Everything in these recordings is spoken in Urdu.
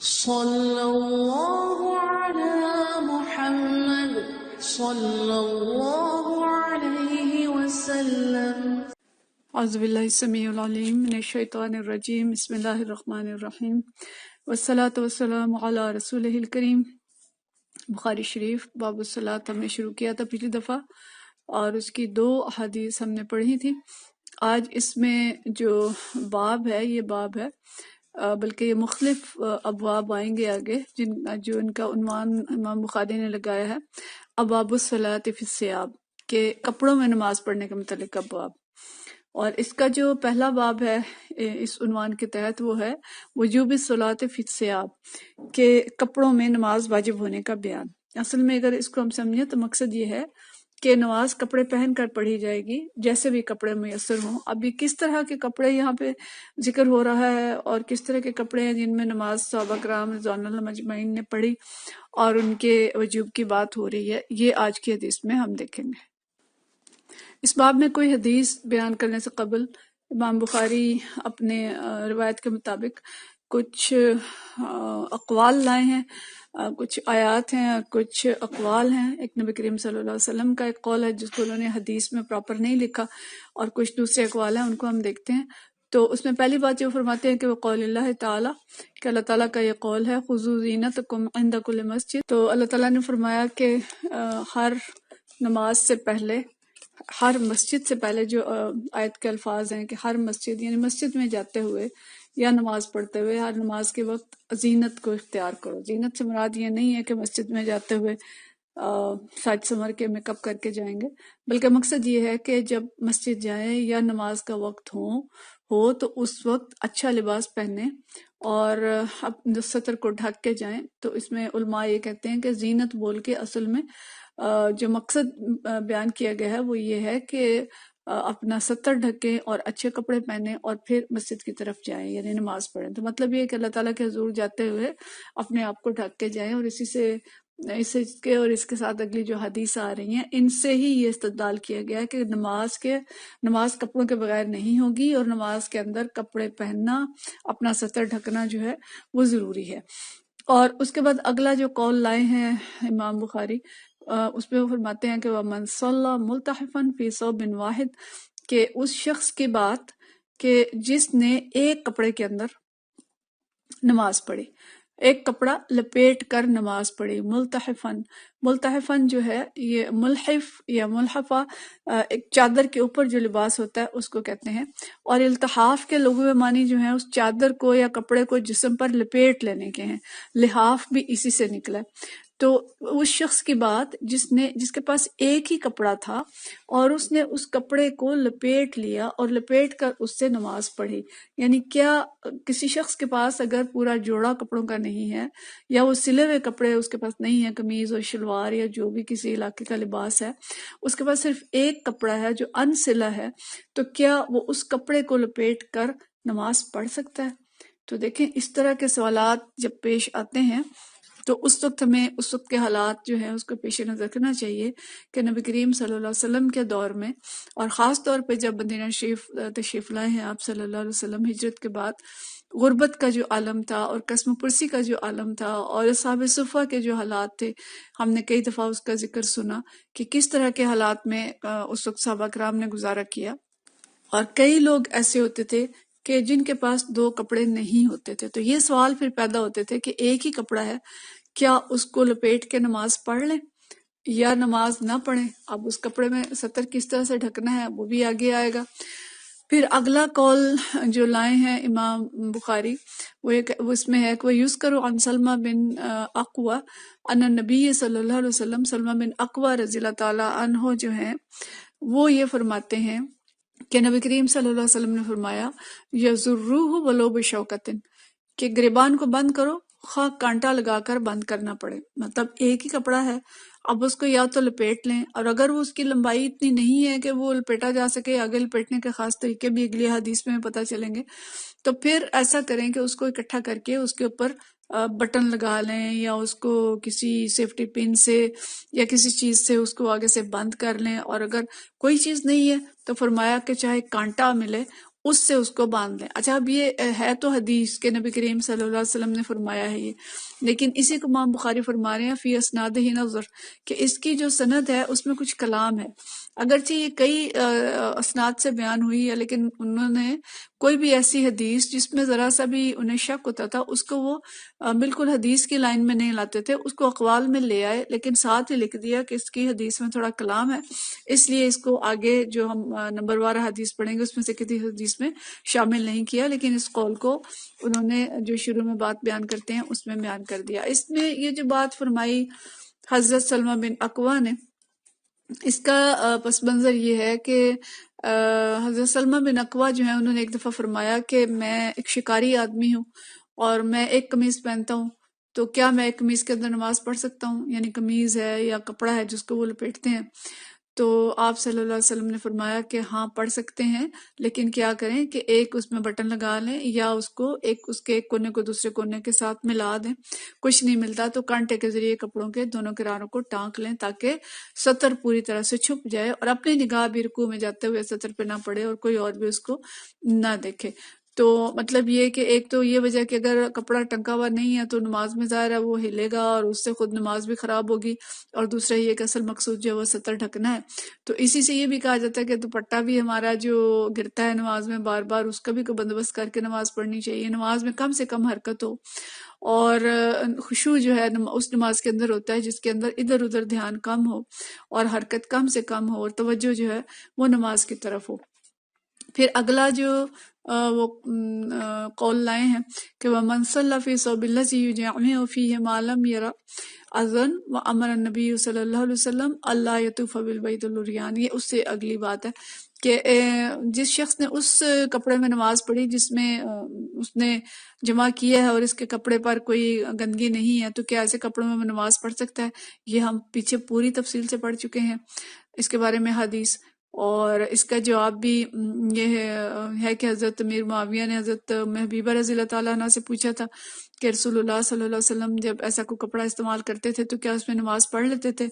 صلی اللہ علی محمد صلی اللہ علیہ وسلم۔ اعوذ باللہ السمیع العلیم من الشیطان الرجیم، بسم اللہ الرحمن الرحیم، والصلاة والسلام علی رسولہ الکریم۔ بخاری شریف باب الصلاۃ ہم نے شروع کیا تھا پچھلی دفعہ، اور اس کی 2 احادیث ہم نے پڑھی تھی۔ آج اس میں جو باب ہے یہ باب ہے، بلکہ یہ مختلف ابواب آئیں گے آگے، جو ان کا عنوان امام بخاری نے لگایا ہے ابواب الصلاۃ فی الثیاب، کہ کپڑوں میں نماز پڑھنے کے متعلق ابواب۔ اور اس کا جو پہلا باب ہے اس عنوان کے تحت وہ ہے وجوب الصلاۃ فی الثیاب، کہ کپڑوں میں نماز واجب ہونے کا بیان۔ اصل میں اگر اس کو ہم سمجھیں تو مقصد یہ ہے کہ نماز کپڑے پہن کر پڑھی جائے گی، جیسے بھی کپڑے میسر ہوں۔ اب یہ کس طرح کے کپڑے یہاں پہ ذکر ہو رہا ہے اور کس طرح کے کپڑے ہیں جن میں نماز صحابہ کرام رضوان اللہ مجمعین نے پڑھی اور ان کے وجوب کی بات ہو رہی ہے، یہ آج کی حدیث میں ہم دیکھیں گے۔ اس باب میں کوئی حدیث بیان کرنے سے قبل امام بخاری اپنے روایت کے مطابق کچھ اقوال لائے ہیں، کچھ آیات ہیں اور کچھ اقوال ہیں۔ ایک نبی کریم صلی اللہ علیہ وسلم کا ایک قول ہے جس کو انہوں نے حدیث میں پراپر نہیں لکھا، اور کچھ دوسرے اقوال ہیں، ان کو ہم دیکھتے ہیں۔ تو اس میں پہلی بات جو فرماتے ہیں کہ وہ قول اللہ تعالیٰ، کہ اللہ تعالیٰ کا یہ قول ہے خذوا زینتکم عند کل مسجد۔ تو اللہ تعالیٰ نے فرمایا کہ ہر نماز سے پہلے، ہر مسجد سے پہلے، جو آیت کے الفاظ ہیں کہ ہر مسجد یعنی مسجد میں جاتے ہوئے یا نماز پڑھتے ہوئے ہر نماز کے وقت زینت کو اختیار کرو۔ زینت سے مراد یہ نہیں ہے کہ مسجد میں جاتے ہوئے سج سنور کے میک اپ کر کے جائیں گے، بلکہ مقصد یہ ہے کہ جب مسجد جائیں یا نماز کا وقت ہو تو اس وقت اچھا لباس پہنیں اور اپنے ستر کو ڈھک کے جائیں۔ تو اس میں علماء یہ کہتے ہیں کہ زینت بول کے اصل میں جو مقصد بیان کیا گیا ہے وہ یہ ہے کہ اپنا ستر ڈھکیں اور اچھے کپڑے پہنیں اور پھر مسجد کی طرف جائیں، یعنی نماز پڑھیں۔ تو مطلب یہ ہے کہ اللہ تعالیٰ کے حضور جاتے ہوئے اپنے آپ کو ڈھک کے جائیں، اور اس کے ساتھ اگلی جو حدیث آ رہی ہیں ان سے ہی یہ استدلال کیا گیا ہے کہ نماز کپڑوں کے بغیر نہیں ہوگی، اور نماز کے اندر کپڑے پہننا، اپنا ستر ڈھکنا جو ہے وہ ضروری ہے۔ اور اس کے بعد اگلا جو قول لائے ہیں امام بخاری، اس پہ وہ فرماتے ہیں کہ وَمَنْ صَلَّى مُلْتَحِفًا فِي ثَوْبٍ وَاحِدٍ، کہ اس شخص کی بات کہ جس نے ایک کپڑے کے اندر نماز پڑھی، ایک کپڑا لپیٹ کر نماز پڑھی۔ ملتحفن جو ہے یہ ملحف یا ملحفہ، ایک چادر کے اوپر جو لباس ہوتا ہے اس کو کہتے ہیں، اور التحاف کے لغوی معنی جو ہیں اس چادر کو یا کپڑے کو جسم پر لپیٹ لینے کے ہیں۔ لحاف بھی اسی سے نکلا ہے۔ تو اس شخص کی بات جس کے پاس ایک ہی کپڑا تھا اور اس نے اس کپڑے کو لپیٹ لیا اور لپیٹ کر اس سے نماز پڑھی۔ یعنی کیا کسی شخص کے پاس اگر پورا جوڑا کپڑوں کا نہیں ہے، یا وہ سلے ہوئے کپڑے اس کے پاس نہیں ہے، قمیض اور شلوار یا جو بھی کسی علاقے کا لباس ہے، اس کے پاس صرف ایک کپڑا ہے جو ان سلا ہے، تو کیا وہ اس کپڑے کو لپیٹ کر نماز پڑھ سکتا ہے؟ تو دیکھیں اس طرح کے سوالات جب پیش آتے ہیں تو اس وقت ہمیں اس وقت کے حالات جو ہیں اس کو پیش نظر رکھنا چاہیے کہ نبی کریم صلی اللہ علیہ وسلم کے دور میں، اور خاص طور پہ جب مدینہ شریف تشریف لائے ہیں آپ صلی اللہ علیہ وسلم ہجرت کے بعد، غربت کا جو عالم تھا اور قسم پرسی کا جو عالم تھا اور اصحاب صفہ کے جو حالات تھے، ہم نے کئی دفعہ اس کا ذکر سنا کہ کس طرح کے حالات میں اس وقت صحابہ کرام نے گزارا کیا، اور کئی لوگ ایسے ہوتے تھے کہ جن کے پاس 2 کپڑے نہیں ہوتے تھے۔ تو یہ سوال پھر پیدا ہوتے تھے کہ ایک ہی کپڑا ہے، کیا اس کو لپیٹ کے نماز پڑھ لیں یا نماز نہ پڑھیں؟ اب اس کپڑے میں ستر کس طرح سے ڈھکنا ہے وہ بھی آگے آئے گا۔ پھر اگلا قول جو لائے ہیں امام بخاری وہ اس میں ہے کہ وَيُذْكَرُ عَنْ سَلْمَى بن اقویٰ ان النبی صلی اللہ علیہ وسلم، سلمہ بن اقویٰ رضی اللہ تعالیٰ عنہ جو ہیں وہ یہ فرماتے ہیں کہ نبی کریم صلی اللہ علیہ وسلم نے فرمایا یَزُرُّوهُ وَلَوْ بِشَوْكَةٍ، کہ گریبان کو بند کرو خواہ کانٹا لگا کر بند کرنا پڑے۔ مطلب ایک ہی کپڑا ہے، اب اس کو یا تو لپیٹ لیں، اور اگر وہ اس کی لمبائی اتنی نہیں ہے کہ وہ لپیٹا جا سکے، آگے لپیٹنے کے خاص طریقے بھی اگلی حدیث میں پتہ چلیں گے، تو پھر ایسا کریں کہ اس کو اکٹھا کر کے اس کے اوپر بٹن لگا لیں، یا اس کو کسی سیفٹی پن سے یا کسی چیز سے اس کو آگے سے بند کر لیں، اور اگر کوئی چیز نہیں ہے تو فرمایا کہ چاہے کانٹا ملے اس سے اس کو باندھ لیں۔ اچھا اب یہ ہے تو حدیث کہ نبی کریم صلی اللہ علیہ وسلم نے فرمایا ہے یہ، لیکن اسی کو امام بخاری فرما رہے ہیں فی اسنادہ نظر، کہ اس کی جو سند ہے اس میں کچھ کلام ہے، اگرچہ یہ کئی اسناد سے بیان ہوئی ہے، لیکن انہوں نے کوئی بھی ایسی حدیث جس میں ذرا سا بھی انہیں شک ہوتا تھا اس کو وہ بالکل حدیث کی لائن میں نہیں لاتے تھے، اس کو اقوال میں لے آئے، لیکن ساتھ ہی لکھ دیا کہ اس کی حدیث میں تھوڑا کلام ہے، اس لیے اس کو آگے جو ہم نمبر وار حدیث پڑھیں گے اس میں سے کسی حدیث میں شامل نہیں کیا، لیکن اس قول کو انہوں نے جو شروع میں بات بیان کرتے ہیں اس میں بیان کر دیا۔ اس میں یہ جو بات فرمائی حضرت سلمہ بن اکوع نے، اس کا پس منظر یہ ہے کہ حضرت سلمہ بن اکوع جو ہیں انہوں نے ایک دفعہ فرمایا کہ میں ایک شکاری آدمی ہوں اور میں ایک قمیض پہنتا ہوں، تو کیا میں ایک قمیض کے اندر نماز پڑھ سکتا ہوں؟ یعنی قمیض ہے یا کپڑا ہے جس کو وہ لپیٹتے ہیں۔ تو آپ صلی اللہ علیہ وسلم نے فرمایا کہ ہاں پڑھ سکتے ہیں، لیکن کیا کریں کہ ایک اس میں بٹن لگا لیں یا اس کو اس کے ایک کونے کو دوسرے کونے کے ساتھ ملا دیں، کچھ نہیں ملتا تو کانٹے کے ذریعے کپڑوں کے دونوں کناروں کو ٹانک لیں تاکہ سطر پوری طرح سے چھپ جائے اور اپنی نگاہ بھی رکوع میں جاتے ہوئے سطر پہ نہ پڑے اور کوئی اور بھی اس کو نہ دیکھے۔ تو مطلب یہ کہ ایک تو یہ وجہ کہ اگر کپڑا ٹنکا ہوا نہیں ہے تو نماز میں ظاہر ہے وہ ہلے گا اور اس سے خود نماز بھی خراب ہوگی، اور دوسرا یہ کہ اصل مقصود جو ہے وہ سطر ڈھکنا ہے۔ تو اسی سے یہ بھی کہا جاتا ہے کہ دوپٹہ بھی ہمارا جو گرتا ہے نماز میں بار بار، اس کا بھی کوئی بندوبست کر کے نماز پڑھنی چاہیے، نماز میں کم سے کم حرکت ہو، اور خشوع جو ہے اس نماز کے اندر ہوتا ہے جس کے اندر ادھر ادھر دھیان کم ہو اور حرکت کم سے کم ہو اور توجہ جو ہے وہ نماز کی طرف ہو۔ پھر اگلا جو وہ قول لائے ہیں کہ وَمَنْ صَلَّى فِي صَوْبِ الَّذِي يُجَامِعُ فِيهِ مَا لَمْ يَرَ اذن وَأَمَرَ النَّبِيُّ صلی اللہ علیہ وسلم اللہ يَطُوفَ بِالْبَيْتِ الْعُرْيَانِ، یہ اس سے اگلی بات ہے کہ جس شخص نے اس کپڑے میں نماز پڑھی جس میں اس نے جمع کیا ہے اور اس کے کپڑے پر کوئی گندگی نہیں ہے، تو کیا ایسے کپڑوں میں نماز پڑھ سکتا ہے؟ یہ ہم پیچھے پوری تفصیل سے پڑھ چکے ہیں اس کے بارے میں حدیث، اور اس کا جواب بھی یہ ہے کہ حضرت امیر معاویہ نے حضرت حبیبہ رضی اللہ تعالیٰ عنہ سے پوچھا تھا کہ رسول اللہ صلی اللہ علیہ وسلم جب ایسا کوئی کپڑا استعمال کرتے تھے تو کیا اس میں نماز پڑھ لیتے تھے؟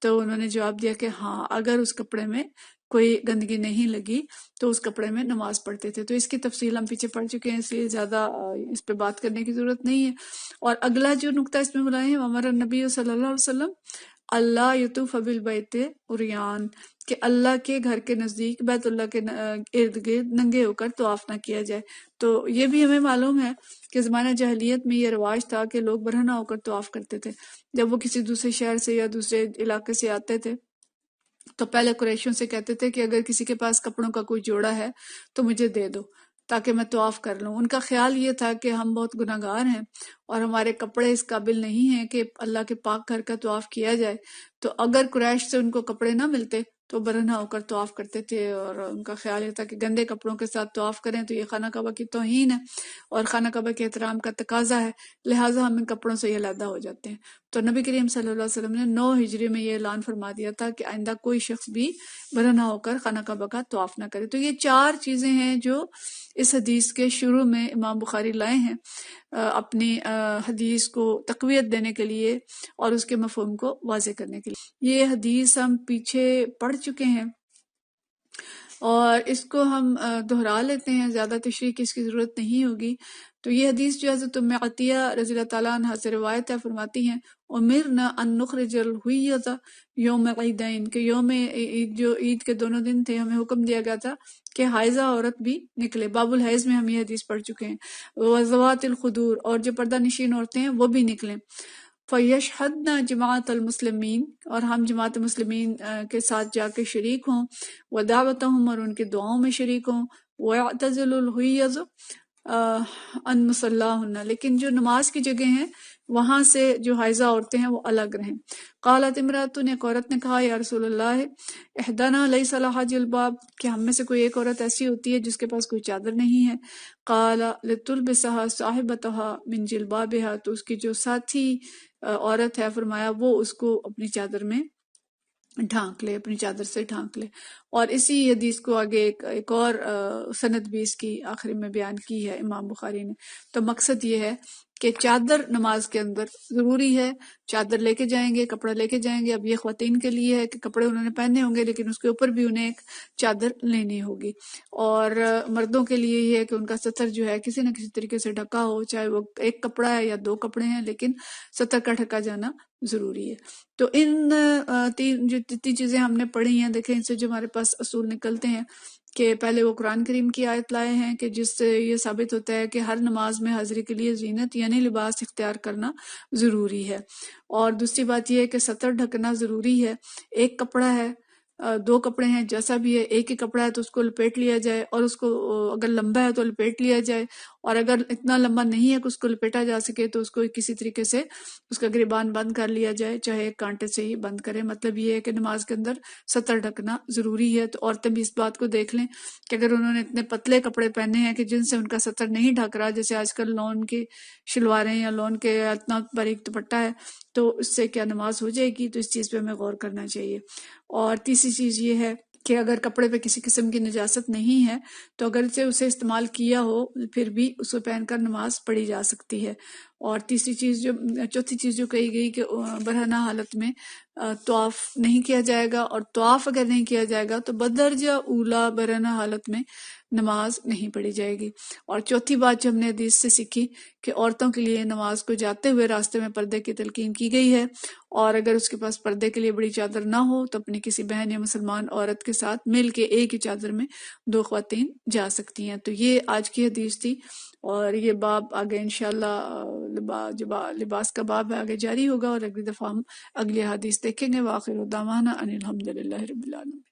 تو انہوں نے جواب دیا کہ ہاں، اگر اس کپڑے میں کوئی گندگی نہیں لگی تو اس کپڑے میں نماز پڑھتے تھے۔ تو اس کی تفصیل ہم پیچھے پڑھ چکے ہیں، اس لیے زیادہ اس پہ بات کرنے کی ضرورت نہیں ہے۔ اور اگلا جو نقطہ اس میں بلائے ہیں عمر النبی صلی اللہ علیہ وسلم اللہ یطوف بالبیت عریان، کہ اللہ کے گھر کے نزدیک بیت اللہ کے ارد گرد ننگے ہو کر طواف نہ کیا جائے۔ تو یہ بھی ہمیں معلوم ہے کہ زمانہ جاہلیت میں یہ رواج تھا کہ لوگ برہنہ ہو کر طواف کرتے تھے۔ جب وہ کسی دوسرے شہر سے یا دوسرے علاقے سے آتے تھے تو پہلے قریشوں سے کہتے تھے کہ اگر کسی کے پاس کپڑوں کا کوئی جوڑا ہے تو مجھے دے دو تاکہ میں طواف کر لوں۔ ان کا خیال یہ تھا کہ ہم بہت گناہگار ہیں اور ہمارے کپڑے اس قابل نہیں ہیں کہ اللہ کے پاک گھر کا طواف کیا جائے، تو اگر قریش سے ان کو کپڑے نہ ملتے تو برہنہ ہو کر طواف کرتے تھے، اور ان کا خیال یہ تھا کہ گندے کپڑوں کے ساتھ طواف کریں تو یہ خانہ کعبہ کی توہین ہے اور خانہ کعبہ کے احترام کا تقاضا ہے، لہٰذا ہم ان کپڑوں سے یہ علیحدہ ہو جاتے ہیں۔ تو نبی کریم صلی اللہ علیہ وسلم نے 9 ہجری میں یہ اعلان فرما دیا تھا کہ آئندہ کوئی شخص بھی برہنہ ہو کر خانہ کعبہ کا طواف نہ کرے۔ تو یہ 4 چیزیں ہیں جو اس حدیث کے شروع میں امام بخاری لائے ہیں اپنی حدیث کو تقویت دینے کے لیے اور اس کے مفہوم کو واضح کرنے کے لیے۔ یہ حدیث ہم پیچھے پڑھ چکے ہیں اور اس کو ہم دہرا لیتے ہیں، زیادہ تشریح کی اس کی ضرورت نہیں ہوگی۔ تو یہ حدیث جو حضرت ام عطیہ رضی اللہ تعالیٰ عنہ سے روایت ہے، فرماتی ہیں امرنا ان نخرج الحیض یوم عیدین، کہ یوم عید جو عید کے دونوں دن تھے ہمیں حکم دیا گیا تھا کہ حائضہ عورت بھی نکلے۔ باب الحیض میں ہم یہ حدیث پڑھ چکے ہیں۔ وذوات الخدور، اور جو پردہ نشین عورتیں ہیں وہ بھی نکلیں۔ فَيَشْهَدْنَ جماعت المسلمین، اور ہم جماعت مسلمین کے ساتھ جا کے شریک ہوں، وَدَعْوَتَهُمْ، اور ان کے دعاؤں میں شریک ہوں، وَيَعْتَزِلُ الْحُيَّضُ ان مصلاہن، لیکن جو نماز کی جگہ ہیں وہاں سے جو حائضہ عورتیں ہیں وہ الگ رہیں۔ قالت امرأۃ، ایک عورت نے کہا یا رسول اللہ احدنا لیس لها جلباب، کہ ہم میں سے کوئی ایک عورت ایسی ہوتی ہے جس کے پاس کوئی چادر نہیں ہے۔ قال لتلبسها صاحبتها من جلبابها، تو اس کی جو ساتھی عورت ہے فرمایا وہ اس کو اپنی چادر میں ڈھانک لے، اپنی چادر سے ڈھانک لے۔ اور اسی حدیث کو آگے ایک اور سند بھی اس کی آخری میں بیان کی ہے امام بخاری نے۔ تو مقصد یہ ہے کہ چادر نماز کے اندر ضروری ہے، چادر لے کے جائیں گے، کپڑا لے کے جائیں گے۔ اب یہ خواتین کے لیے ہے کہ کپڑے انہوں نے پہنے ہوں گے لیکن اس کے اوپر بھی انہیں ایک چادر لینی ہوگی، اور مردوں کے لیے یہ ہے کہ ان کا ستر جو ہے کسی نہ کسی طریقے سے ڈھکا ہو، چاہے وہ ایک کپڑا ہے یا دو کپڑے ہیں، لیکن ستر کا ڈھکا جانا ضروری ہے۔ تو ان جتنی چیزیں ہم نے پڑھی ہیں، دیکھیں ان سے جو ہمارے پاس اصول نکلتے ہیں کہ پہلے وہ قرآن کریم کی آیت لائے ہیں کہ جس سے یہ ثابت ہوتا ہے کہ ہر نماز میں حاضری کے لیے زینت یعنی لباس اختیار کرنا ضروری ہے، اور دوسری بات یہ ہے کہ ستر ڈھکنا ضروری ہے۔ ایک کپڑا ہے، دو کپڑے ہیں، جیسا بھی ہے، ایک ہی کپڑا ہے تو اس کو لپیٹ لیا جائے، اور اس کو اگر لمبا ہے تو لپیٹ لیا جائے، اور اگر اتنا لمبا نہیں ہے کہ اس کو لپیٹا جا سکے تو اس کو کسی طریقے سے اس کا گریبان بند کر لیا جائے، چاہے ایک کانٹے سے ہی بند کرے۔ مطلب یہ ہے کہ نماز کے اندر ستر ڈھکنا ضروری ہے۔ تو عورتیں بھی اس بات کو دیکھ لیں کہ اگر انہوں نے اتنے پتلے کپڑے پہنے ہیں کہ جن سے ان کا ستر نہیں ڈھک رہا، جیسے آج کل لون کی شلواریں یا لون کے اتنا باریک دوپٹہ ہے، تو اس سے کیا نماز ہو جائے گی؟ تو اس چیز پہ ہمیں غور کرنا چاہیے۔ اور تیسری چیز یہ ہے کہ اگر کپڑے پہ کسی قسم کی نجاست نہیں ہے تو اگر اسے استعمال کیا ہو پھر بھی اس کو پہن کر نماز پڑھی جا سکتی ہے۔ اور چوتھی چیز جو کہی گئی کہ برہنہ حالت میں طواف نہیں کیا جائے گا، اور طواف اگر نہیں کیا جائے گا تو بدرجہ اولا برہنہ حالت میں نماز نہیں پڑھی جائے گی۔ اور چوتھی بات جو ہم نے حدیث سے سیکھی کہ عورتوں کے لیے نماز کو جاتے ہوئے راستے میں پردے کی تلقین کی گئی ہے، اور اگر اس کے پاس پردے کے لیے بڑی چادر نہ ہو تو اپنی کسی بہن یا مسلمان عورت کے ساتھ مل کے ایک ہی چادر میں دو خواتین جا سکتی ہیں۔ تو یہ آج کی حدیث تھی، اور یہ باب آگے انشاءاللہ جو لباس کا باب ہے آگے جاری ہوگا، اور اگلی دفعہ ہم اگلی حدیث دیکھیں گے۔ وآخر دعوانا ان الحمدللہ رب العالمین۔